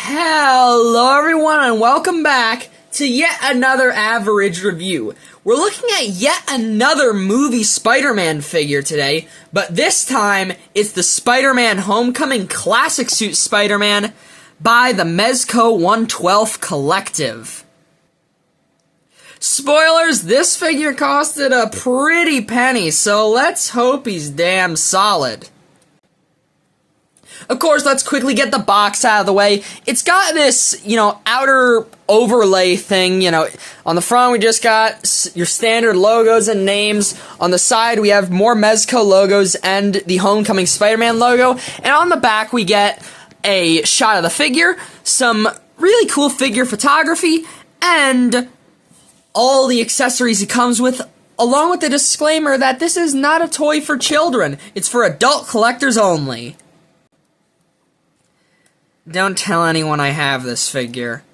Hello everyone and welcome back to yet another average review. We're looking at yet another movie Spider-Man figure today, but this time it's the Spider-Man Homecoming Classic Suit Spider-Man by the Mezco 1/12 Collective. Spoilers, this figure costed a pretty penny, so let's hope he's damn solid. Of course, let's quickly get the box out of the way. It's got this, outer overlay thing, on the front we just got your standard logos and names. On the side we have more Mezco logos and the Homecoming Spider-Man logo. And on the back we get a shot of the figure, some really cool figure photography, and all the accessories it comes with, along with the disclaimer that this is not a toy for children. It's for adult collectors only. Don't tell anyone I have this figure.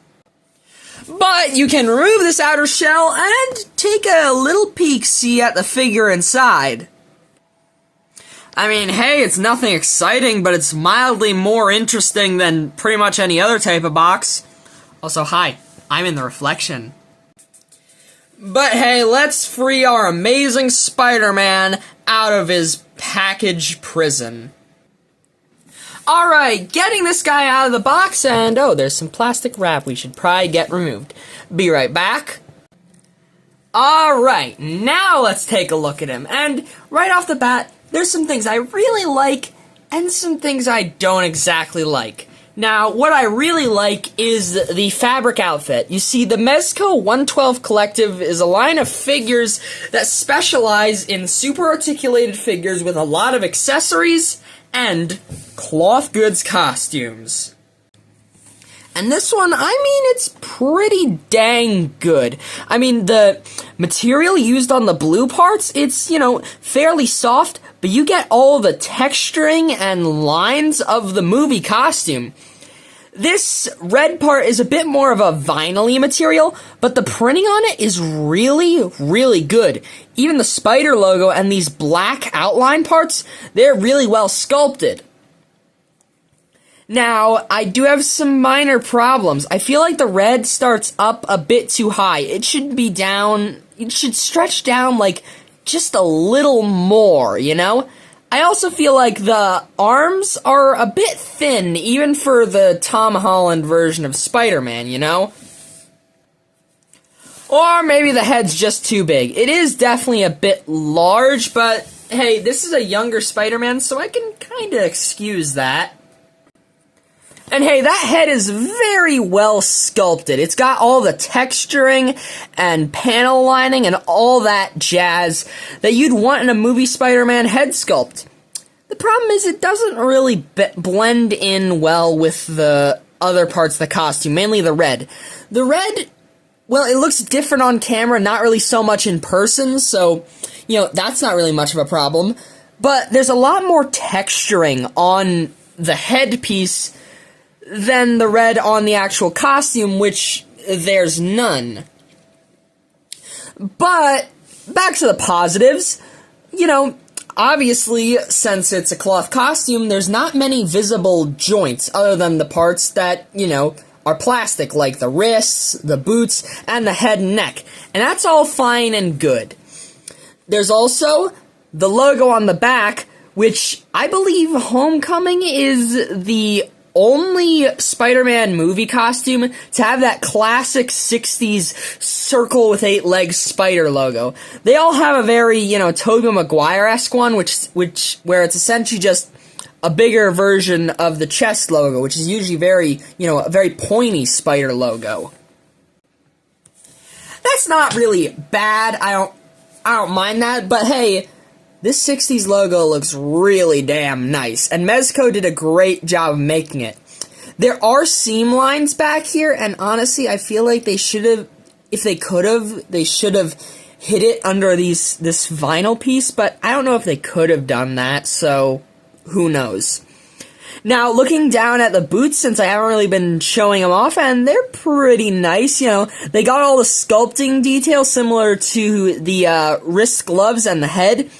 But you can remove this outer shell and take a little peek-see at the figure inside. I mean, hey, it's nothing exciting, but it's mildly more interesting than pretty much any other type of box. Also, hi, I'm in the reflection. But hey, let's free our amazing Spider-Man out of his package prison. Alright, getting this guy out of the box, and oh, there's some plastic wrap we should probably get removed. Be right back. Alright, now let's take a look at him. And right off the bat, there's some things I really like, and some things I don't exactly like. Now, what I really like is the fabric outfit. You see, the Mezco 1/12 Collective is a line of figures that specialize in super articulated figures with a lot of accessories and cloth goods costumes. And this one, it's pretty dang good. I mean, the material used on the blue parts, it's, fairly soft, but you get all the texturing and lines of the movie costume. This red part is a bit more of a vinyl-y material, but the printing on it is really, really good. Even the spider logo and these black outline parts, they're really well sculpted. Now, I do have some minor problems. I feel like the red starts up a bit too high. It should be down, it should stretch down like just a little more, I also feel like the arms are a bit thin, even for the Tom Holland version of Spider-Man, Or maybe the head's just too big. It is definitely a bit large, but hey, this is a younger Spider-Man, so I can kinda excuse that. And hey, that head is very well sculpted. It's got all the texturing and panel lining and all that jazz that you'd want in a movie Spider-Man head sculpt. The problem is it doesn't really blend in well with the other parts of the costume, mainly the red. The red, well, it looks different on camera, not really so much in person, so, that's not really much of a problem. But there's a lot more texturing on the headpiece than the red on the actual costume, which there's none. But, back to the positives, obviously, since it's a cloth costume, there's not many visible joints other than the parts that, are plastic, like the wrists, the boots, and the head and neck. And that's all fine and good. There's also the logo on the back, which I believe Homecoming is the only Spider-Man movie costume to have that classic 60s circle with 8 legs spider logo. They all have a very, Tobey Maguire-esque one, where it's essentially just a bigger version of the chest logo, which is usually very, a very pointy spider logo. That's not really bad. I don't mind that, but hey, this 60s logo looks really damn nice, and Mezco did a great job of making it. There are seam lines back here, and honestly, I feel like they should have, if they could have, they should have hid it under this vinyl piece, but I don't know if they could have done that, so who knows. Now, looking down at the boots, since I haven't really been showing them off, and they're pretty nice, they got all the sculpting details similar to the wrist gloves and the head.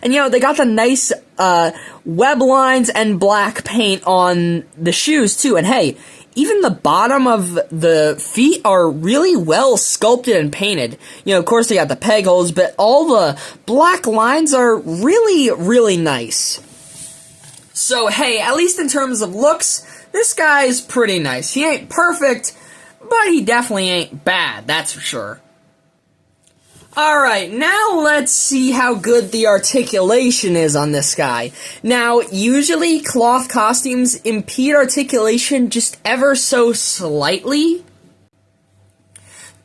And, they got the nice web lines and black paint on the shoes, too. And, hey, even the bottom of the feet are really well sculpted and painted. You know, of course they got the peg holes, but all the black lines are really, really nice. So hey, at least in terms of looks, this guy's pretty nice. He ain't perfect, but he definitely ain't bad, that's for sure. Alright, now let's see how good the articulation is on this guy. Now, usually cloth costumes impede articulation just ever so slightly.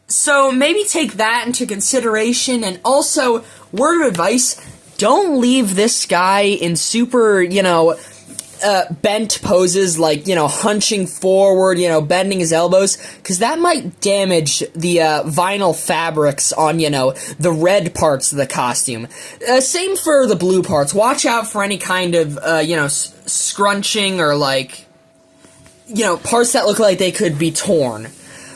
So maybe take that into consideration, and also, word of advice, don't leave this guy in super, bent poses, like, hunching forward, bending his elbows, because that might damage the vinyl fabrics on, the red parts of the costume. Same for the blue parts. Watch out for any kind of, scrunching or, parts that look like they could be torn.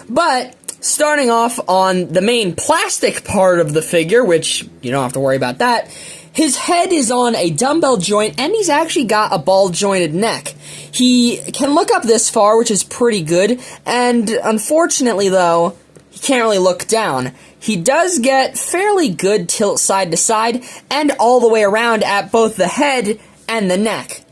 But starting off on the main plastic part of the figure, which you don't have to worry about that, his head is on a dumbbell joint, and he's actually got a ball-jointed neck. He can look up this far, which is pretty good, and unfortunately, though, he can't really look down. He does get fairly good tilt side to side, and all the way around at both the head and the neck.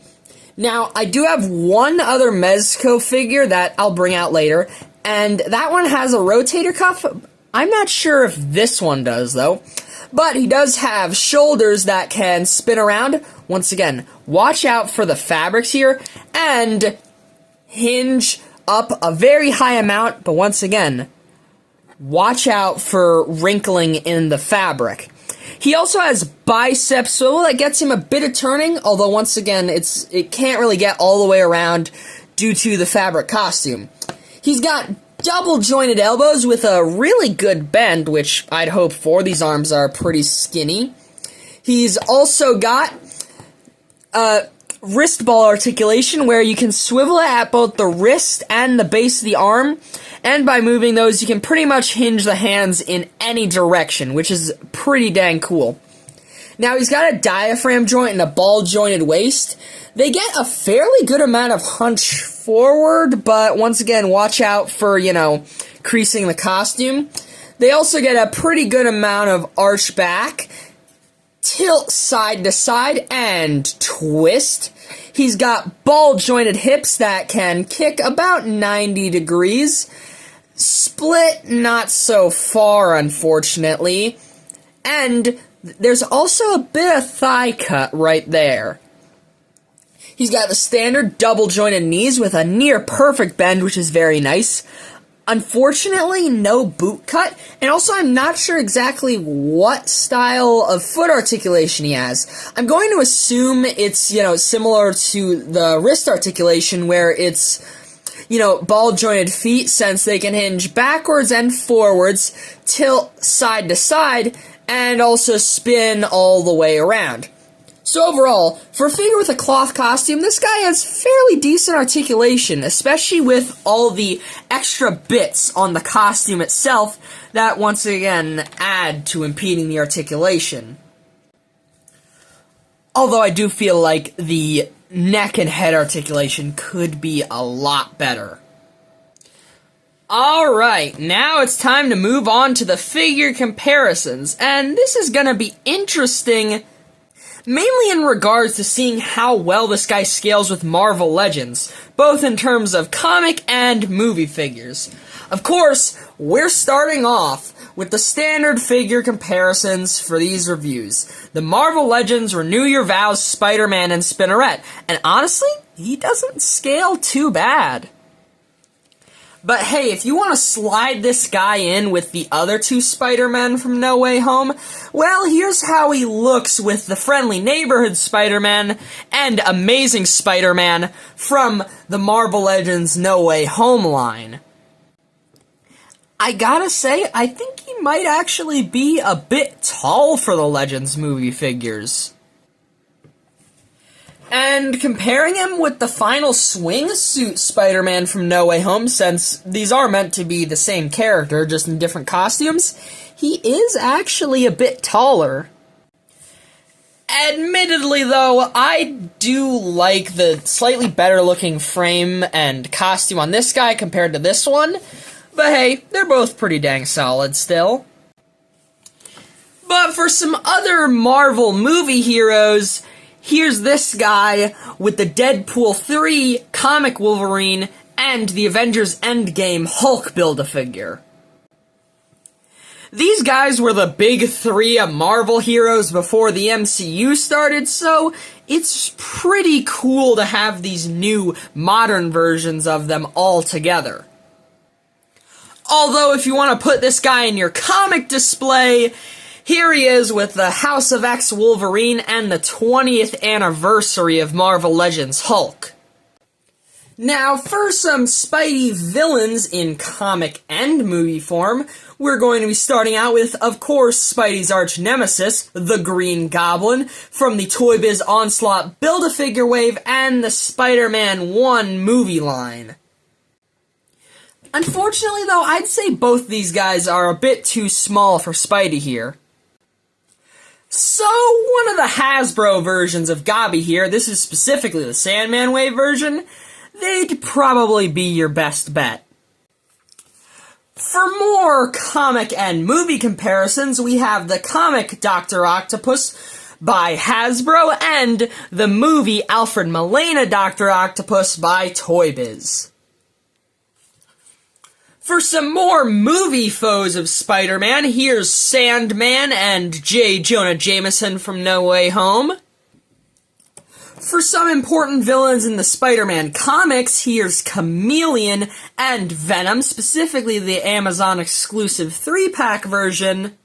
Now, I do have one other Mezco figure that I'll bring out later, and that one has a rotator cuff. I'm not sure if this one does, though. But he does have shoulders that can spin around. Once again, watch out for the fabrics here, and hinge up a very high amount, but once again, watch out for wrinkling in the fabric. He also has bicep swivel that gets him a bit of turning, although once again, it can't really get all the way around due to the fabric costume. He's got double jointed elbows with a really good bend, which I'd hope for. These arms are pretty skinny. He's also got wrist ball articulation, where you can swivel it at both the wrist and the base of the arm, and by moving those you can pretty much hinge the hands in any direction, which is pretty dang cool. Now he's got a diaphragm joint and a ball jointed waist. They get a fairly good amount of hunch forward, but once again, watch out for, creasing the costume. They also get a pretty good amount of arch back, tilt side to side, and twist. He's got ball-jointed hips that can kick about 90 degrees. Split not so far, unfortunately. And there's also a bit of thigh cut right there. He's got the standard double-jointed knees with a near-perfect bend, which is very nice. Unfortunately, no boot cut, and also I'm not sure exactly what style of foot articulation he has. I'm going to assume it's, similar to the wrist articulation, where it's, ball-jointed feet, since they can hinge backwards and forwards, tilt side to side, and also spin all the way around. So overall, for a figure with a cloth costume, this guy has fairly decent articulation, especially with all the extra bits on the costume itself that once again add to impeding the articulation. Although I do feel like the neck and head articulation could be a lot better. Alright, now it's time to move on to the figure comparisons, and this is gonna be interesting, mainly in regards to seeing how well this guy scales with Marvel Legends, both in terms of comic and movie figures. Of course, we're starting off with the standard figure comparisons for these reviews. The Marvel Legends Renew Your Vows Spider-Man and Spinneret, and honestly, he doesn't scale too bad. But hey, if you want to slide this guy in with the other two Spider-Men from No Way Home, well, here's how he looks with the Friendly Neighborhood Spider-Man and Amazing Spider-Man from the Marvel Legends No Way Home line. I gotta say, I think he might actually be a bit tall for the Legends movie figures. And comparing him with the final swing-suit Spider-Man from No Way Home, since these are meant to be the same character, just in different costumes, he is actually a bit taller. Admittedly, though, I do like the slightly better looking frame and costume on this guy compared to this one. But hey, they're both pretty dang solid still. But for some other Marvel movie heroes, here's this guy with the Deadpool 3 comic Wolverine and the Avengers Endgame Hulk Build-A-Figure. These guys were the big three of Marvel heroes before the MCU started, so it's pretty cool to have these new modern versions of them all together. Although if you want to put this guy in your comic display, here he is with the House of X Wolverine and the 20th anniversary of Marvel Legends Hulk. Now, for some Spidey villains in comic and movie form, we're going to be starting out with, of course, Spidey's arch nemesis, the Green Goblin, from the Toy Biz Onslaught Build-A-Figure wave and the Spider-Man 1 movie line. Unfortunately, though, I'd say both these guys are a bit too small for Spidey here. So, one of the Hasbro versions of Gobby here, this is specifically the Sandman Wave version, they'd probably be your best bet. For more comic and movie comparisons, we have the comic Dr. Octopus by Hasbro and the movie Alfred Molina Dr. Octopus by Toy Biz. For some more movie foes of Spider-Man, here's Sandman and J. Jonah Jameson from No Way Home. For some important villains in the Spider-Man comics, here's Chameleon and Venom, specifically the Amazon exclusive 3-pack version.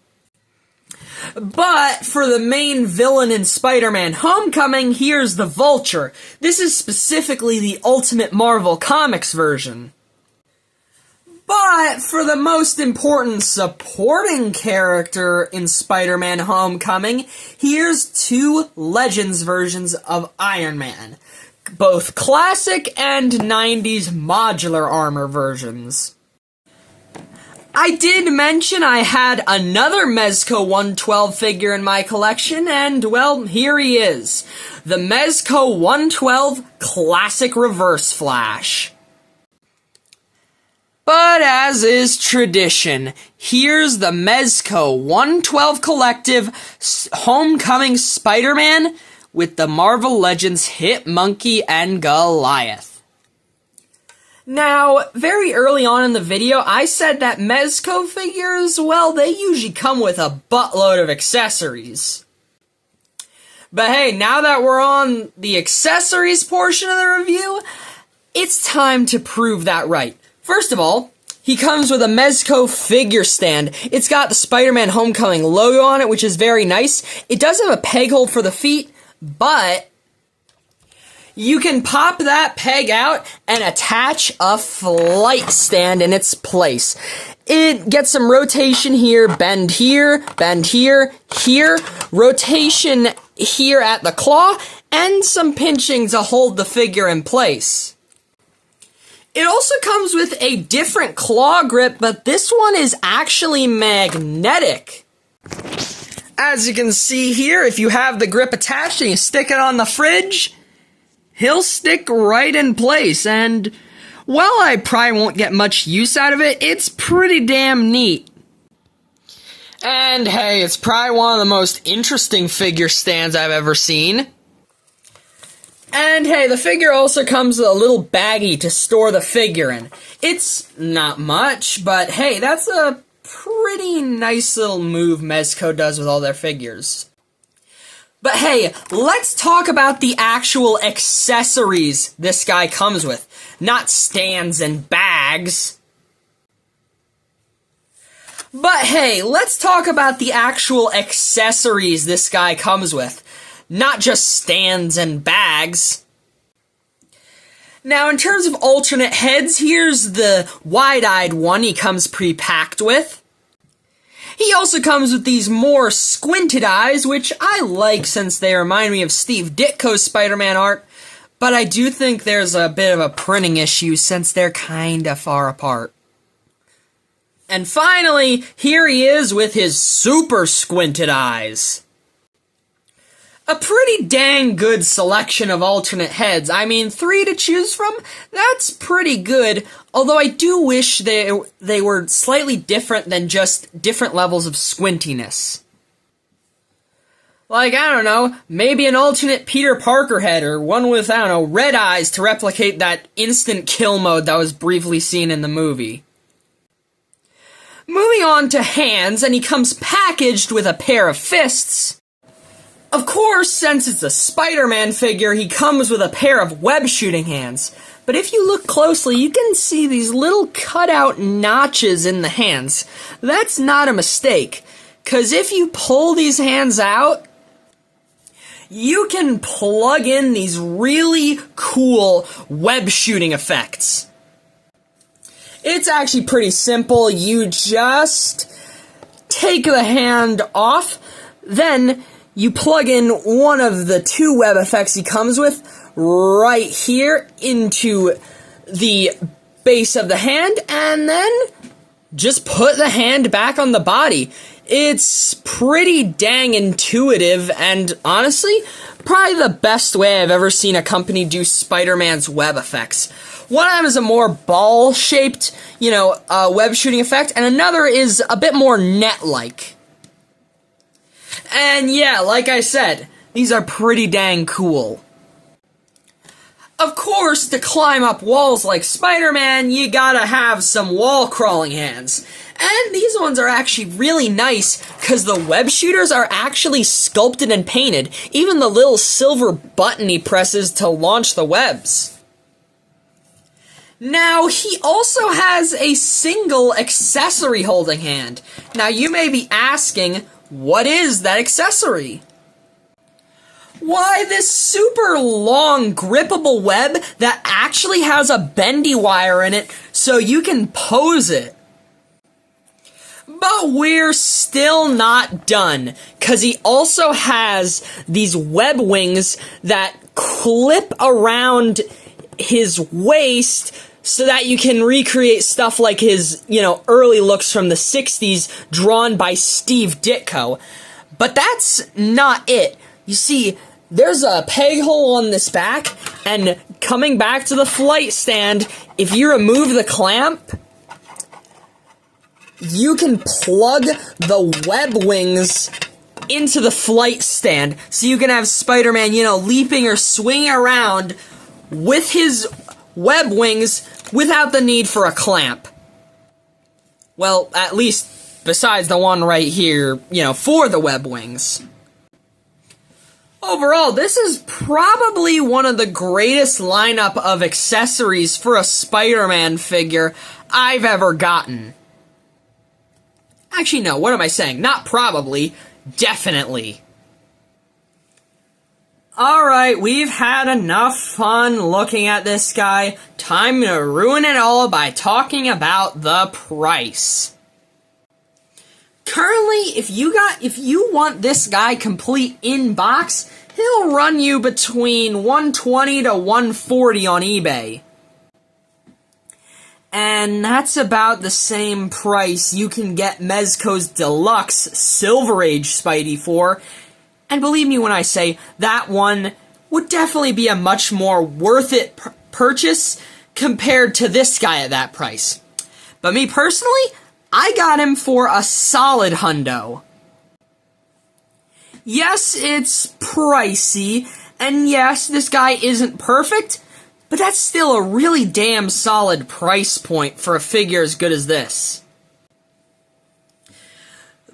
But for the main villain in Spider-Man Homecoming, here's the Vulture. This is specifically the Ultimate Marvel Comics version. But for the most important supporting character in Spider-Man Homecoming, here's two Legends versions of Iron Man. Both classic and 90s modular armor versions. I did mention I had another Mezco 112 figure in my collection, and well, here he is. The Mezco 112 Classic Reverse Flash. But as is tradition, here's the Mezco 112 Collective Homecoming Spider-Man with the Marvel Legends Hit Monkey and Goliath. Now, very early on in the video, I said that Mezco figures, well, they usually come with a buttload of accessories. But hey, now that we're on the accessories portion of the review, it's time to prove that right. First of all, he comes with a Mezco figure stand. It's got the Spider-Man Homecoming logo on it, which is very nice. It does have a peg hold for the feet, but you can pop that peg out and attach a flight stand in its place. It gets some rotation here, bend here, here, rotation here at the claw, and some pinching to hold the figure in place. It also comes with a different claw grip, but this one is actually magnetic. As you can see here, if you have the grip attached and you stick it on the fridge, he'll stick right in place, and while I probably won't get much use out of it, it's pretty damn neat. And hey, it's probably one of the most interesting figure stands I've ever seen. And hey, the figure also comes with a little baggie to store the figure in. It's not much, but hey, that's a pretty nice little move Mezco does with all their figures. But hey, let's talk about the actual accessories this guy comes with, not stands and bags. But hey, let's talk about the actual accessories this guy comes with. Not just stands and bags. Now, in terms of alternate heads, here's the wide-eyed one he comes pre-packed with. He also comes with these more squinted eyes, which I like since they remind me of Steve Ditko's Spider-Man art, but I do think there's a bit of a printing issue since they're kinda far apart. And finally, here he is with his super squinted eyes. A pretty dang good selection of alternate heads. I mean, 3 to choose from? That's pretty good, although I do wish they were slightly different than just different levels of squintiness. Like, I don't know, maybe an alternate Peter Parker head, or one with, I don't know, red eyes to replicate that instant kill mode that was briefly seen in the movie. Moving on to hands, and he comes packaged with a pair of fists. Of course, since it's a Spider-Man figure, he comes with a pair of web-shooting hands. But if you look closely, you can see these little cutout notches in the hands. That's not a mistake, 'cause if you pull these hands out, you can plug in these really cool web-shooting effects. It's actually pretty simple. You just take the hand off, then you plug in one of the 2 web effects he comes with right here into the base of the hand, and then just put the hand back on the body. It's pretty dang intuitive, and honestly, probably the best way I've ever seen a company do Spider-Man's web effects. One of them is a more ball-shaped, web shooting effect, and another is a bit more net-like. And yeah, like I said, these are pretty dang cool. Of course, to climb up walls like Spider-Man, you gotta have some wall-crawling hands. And these ones are actually really nice, because the web shooters are actually sculpted and painted, even the little silver button he presses to launch the webs. Now, he also has a single accessory holding hand. Now, you may be asking, what is that accessory? Why, this super long, grippable web that actually has a bendy wire in it so you can pose it. But we're still not done, because he also has these web wings that clip around his waist so that you can recreate stuff like his, early looks from the 60s drawn by Steve Ditko. But that's not it. You see, there's a peg hole on this back, and coming back to the flight stand, if you remove the clamp, you can plug the web wings into the flight stand, so you can have Spider-Man, leaping or swinging around with his web wings without the need for a clamp. Well, at least besides the one right here, for the web wings. Overall, this is probably one of the greatest lineup of accessories for a Spider-Man figure I've ever gotten. Actually, no, what am I saying? Not probably, definitely. Alright, we've had enough fun looking at this guy. Time to ruin it all by talking about the price. Currently, if you want this guy complete in box, he'll run you between $120 to $140 on eBay. And that's about the same price you can get Mezco's Deluxe Silver Age Spidey for. And believe me when I say, that one would definitely be a much more worth it purchase compared to this guy at that price. But me personally, I got him for a solid hundo. Yes, it's pricey, and yes, this guy isn't perfect, but that's still a really damn solid price point for a figure as good as this.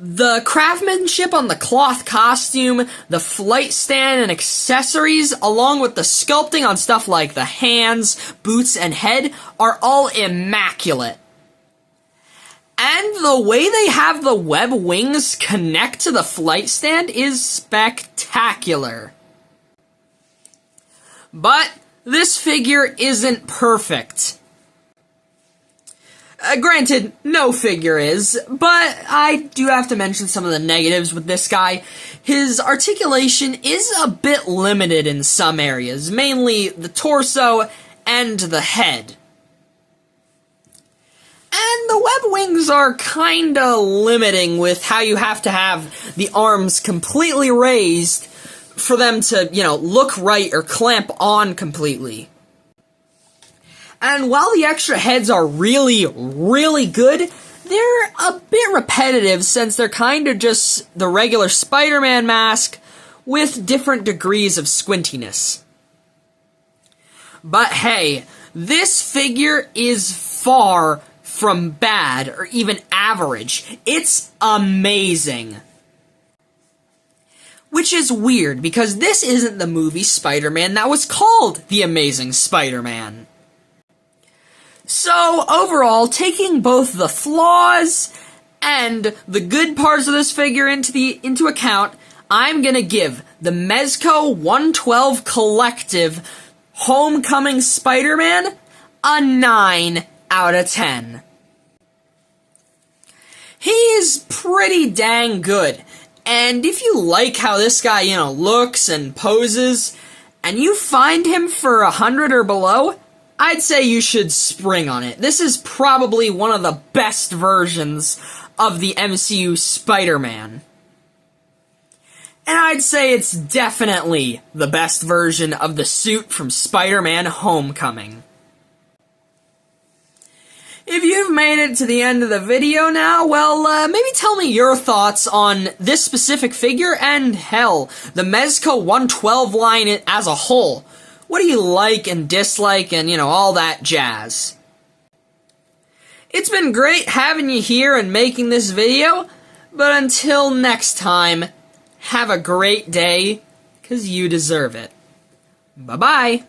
The craftsmanship on the cloth costume, the flight stand and accessories, along with the sculpting on stuff like the hands, boots, and head, are all immaculate. And the way they have the web wings connect to the flight stand is spectacular. But this figure isn't perfect. Granted, no figure is, but I do have to mention some of the negatives with this guy. His articulation is a bit limited in some areas, mainly the torso and the head. And the web wings are kinda limiting with how you have to have the arms completely raised for them to, look right or clamp on completely. And while the extra heads are really, really good, they're a bit repetitive since they're kind of just the regular Spider-Man mask with different degrees of squintiness. But hey, this figure is far from bad or even average. It's amazing. Which is weird because this isn't the movie Spider-Man that was called The Amazing Spider-Man. So, overall, taking both the flaws and the good parts of this figure into account, I'm gonna give the Mezco 112 Collective Homecoming Spider-Man a 9 out of 10. He's pretty dang good, and if you like how this guy, looks and poses, and you find him for 100 or below, I'd say you should spring on it. This is probably one of the best versions of the MCU Spider-Man. And I'd say it's definitely the best version of the suit from Spider-Man Homecoming. If you've made it to the end of the video now, well, maybe tell me your thoughts on this specific figure and, hell, the Mezco 112 line as a whole. What do you like and dislike and, all that jazz? It's been great having you here and making this video, but until next time, have a great day, 'cause you deserve it. Bye-bye.